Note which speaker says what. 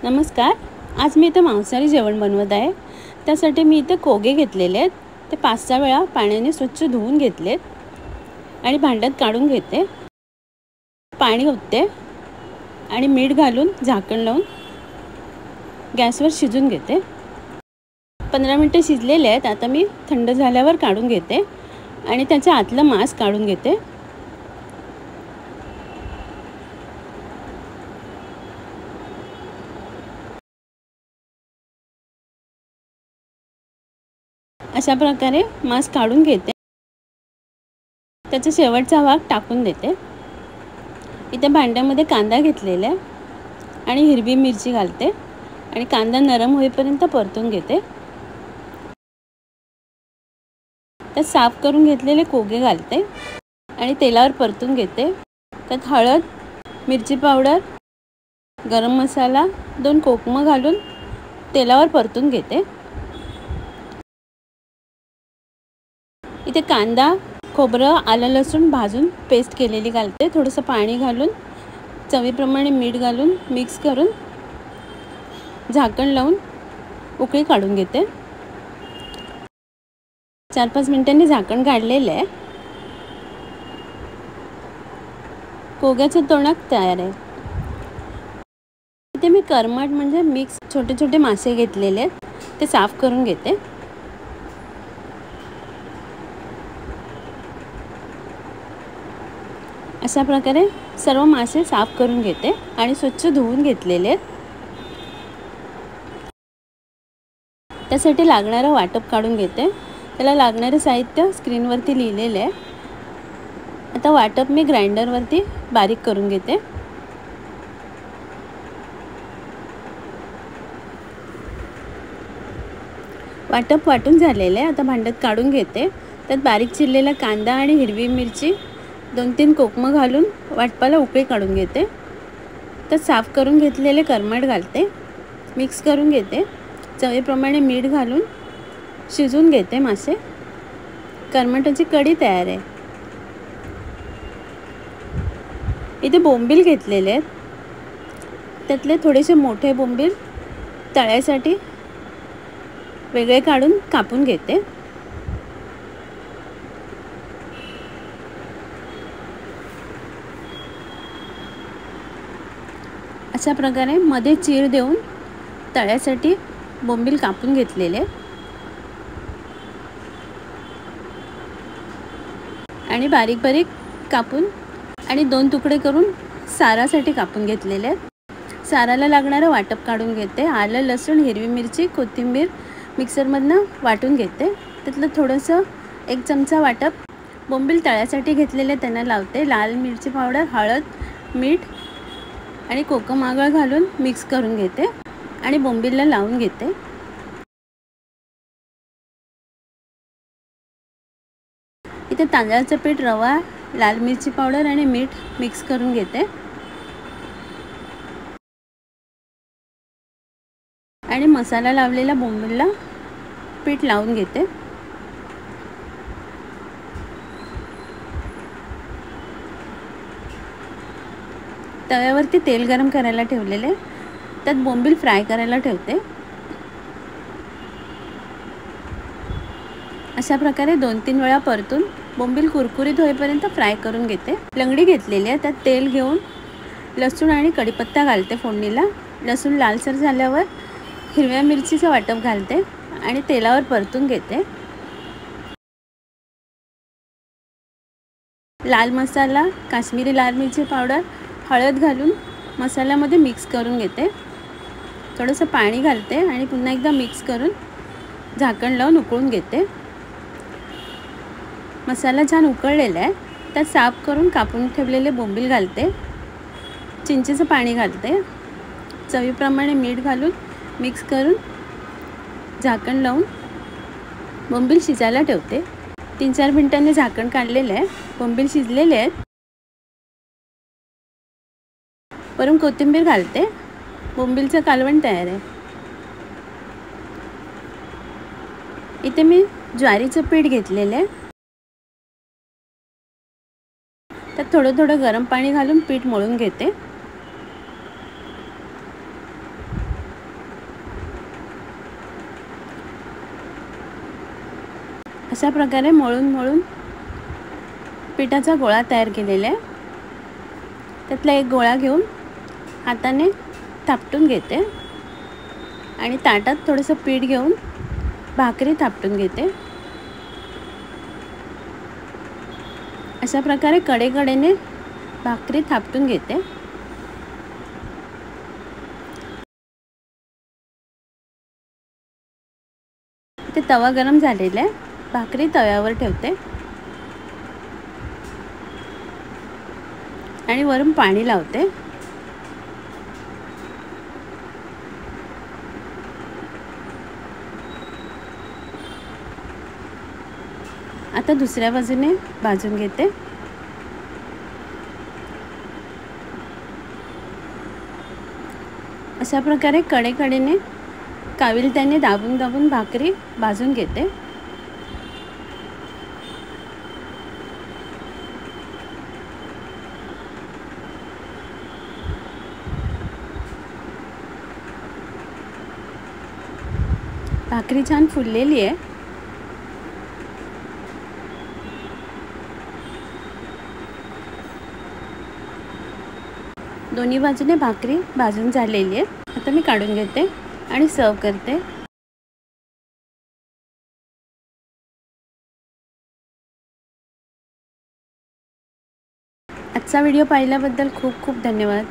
Speaker 1: नमस्कार. आज मी इथे मांसाहारी जेवण बनवत आहे. त्यासाठी मी इथे कोगे घेतलेले आहेत. ते 5-6 वेळा पाण्याने स्वच्छ धुवून घेतलेत आणि भांड्यात काढून घेते. पाणी ओतते आणि मीठ घालून झाकण लावून गॅसवर शिजून घेते. 15 मिनिटे शिजलेले आहेत. आता मी थंड झाल्यावर काढून घेते आणि त्याच्या आतलं मांस काढून घेते. अशा प्रकारे मांस काढून घेते. त्याचा शेवटचा भाग टाकून देते. इथे भांड्यामध्ये कांदा घेतलेला आहे आणि हिरवी मिरची घालते आणि कांदा नरम होईपर्यंत परतून घेते. त्यात साफ करून घेतलेले कोगे घालते आणि तेलावर परतून घेते. त्यात हळद, मिरची पावडर, गरम मसाला, 2 कोकमं घालून तेलावर परतून घेते. इथे कांदा, खोबरं, आलं लसूण भाजून पेस्ट केलेली घालते. थोडंसं पाणी घालून चवीप्रमाणे मीठ घालून मिक्स करून झाकण लावून उकळी काढून घेते. 4-5 मिनिटांनी झाकण काढलेलं आहे. कोग्याचं तोंडाक तयार आहे. इथे मी करमट म्हणजे मिक्स छोटे छोटे मासे घेतलेले आहेत. ते साफ करून घेते. अशा प्रकारे सर्व मासे साफ करून घेते आणि स्वच्छ धुवून घेतलेले आहेत. त्यासाठी लागणारं वाटप काढून घेते. त्याला लागणारे साहित्य स्क्रीनवरती लिहिलेले आहे. आता वाटप मी ग्राइंडरवरती बारीक करून घेते. वाटप वाटून झालेलं आहे. आता भांड्यात काढून घेते. त्यात बारीक चिरलेला कांदा आणि हिरवी मिरची, 2-3 कोकमं घालून वाटपाला उकळी काढून घेते. त्यात साफ करून घेतलेले करमट घालते. मिक्स करून घेते. चवीप्रमाणे मीठ घालून शिजवून घेते मासे. करमटाची कढी तयार आहे. इथे बोंबील घेतलेले आहेत. त्यातले थोडेसे मोठे बोंबील तळ्यासाठी वेगळे काढून कापून घेते. अशा प्रकारे मध्ये चीर देऊन तळ्यासाठी बोंबील कापून घेतलेले आणि बारीक बारीक कापून आणि 2 तुकडे करून सारासाठी कापून घेतलेले आहेत. साराला लागणारं वाटप काढून घेते. आलं, लसूण, हिरवी मिरची, कोथिंबीर मिक्सरमधनं वाटून घेते. त्यातलं थोडंसं 1 चमचा वाटप बोंबील तळ्यासाठी घेतलेले त्यांना लावते. लाल मिरची पावडर, हळद, मीठ आणि कोकम आगळ घालून मिक्स करून घेते आणि बोंबीलला लावून घेते. इथे तांदळाचं पीठ, रवा, लाल मिरची पावडर आणि मीठ मिक्स करून घेते आणि मसाला लावलेला बोंबीलला पीठ लावून घेते. तव्यावरती तेल गरम करायला ठेवलेले. त्यात बोंबील फ्राय करायला ठेवते. अशा प्रकारे 2-3 वेळा परतून बोंबील कुरकुरीत होईपर्यंत फ्राय करून घेते. लंगडी घेतलेली आहे. त्यात तेल घेऊन लसूण आणि कढीपत्ता घालते फोडणीला. लसूण लालसर झाल्यावर हिरव्या मिरचीचं वाटप घालते आणि तेलावर परतून घेते. लाल मसाला, काश्मीरी लाल मिरची पावडर, हळद घालून मसाल्यामध्ये मिक्स करून घेते. थोडंसं पाणी घालते आणि पुन्हा एकदा मिक्स करून झाकण लावून उकळून घेते. मसाला छान उकळलेला आहे. त्यात साफ करून कापून ठेवलेले बोंबील घालते. चिंचेचं पाणी घालते. चवीप्रमाणे मीठ घालून मिक्स करून झाकण लावून बोंबील शिजायला ठेवते. 3-4 मिनिटांनी झाकण काढलेलं आहे. बोंबील शिजलेले आहेत. वरून कोथिंबीर घालते. बोंबीलचं कालवण तयार आहे. इथे मी ज्वारीचं पीठ घेतलेलं आहे. त्यात थोडं थोडं गरम पाणी घालून पीठ मळून घेते. अशा प्रकारे मळून मळून पिठाचा गोळा तयार केलेला आहे. त्यातला एक गोळा घेऊन हाताने थापटून घेते आणि ताटात थोडंसं पीठ घेऊन भाकरी थापटून घेते. अशा प्रकारे कडेकडेने भाकरी थापटून घेते. ते तवा गरम झालेला आहे. भाकरी तव्यावर ठेवते आणि वरून पाणी लावते. आता दुसऱ्या बाजूने भाजून घेते. अशा प्रकारे कडेकडेने काविलत्याने दाबून दाबून भाकरी भाजून घेते. भाकरी छान फुललेली आहे. दोन्ही बाजूने भाकरी भाजून झालेली आहे. आता मी काढून घेते आणि सर्व करते. आजचा व्हिडिओ पाहिल्याबद्दल खूप खूप धन्यवाद.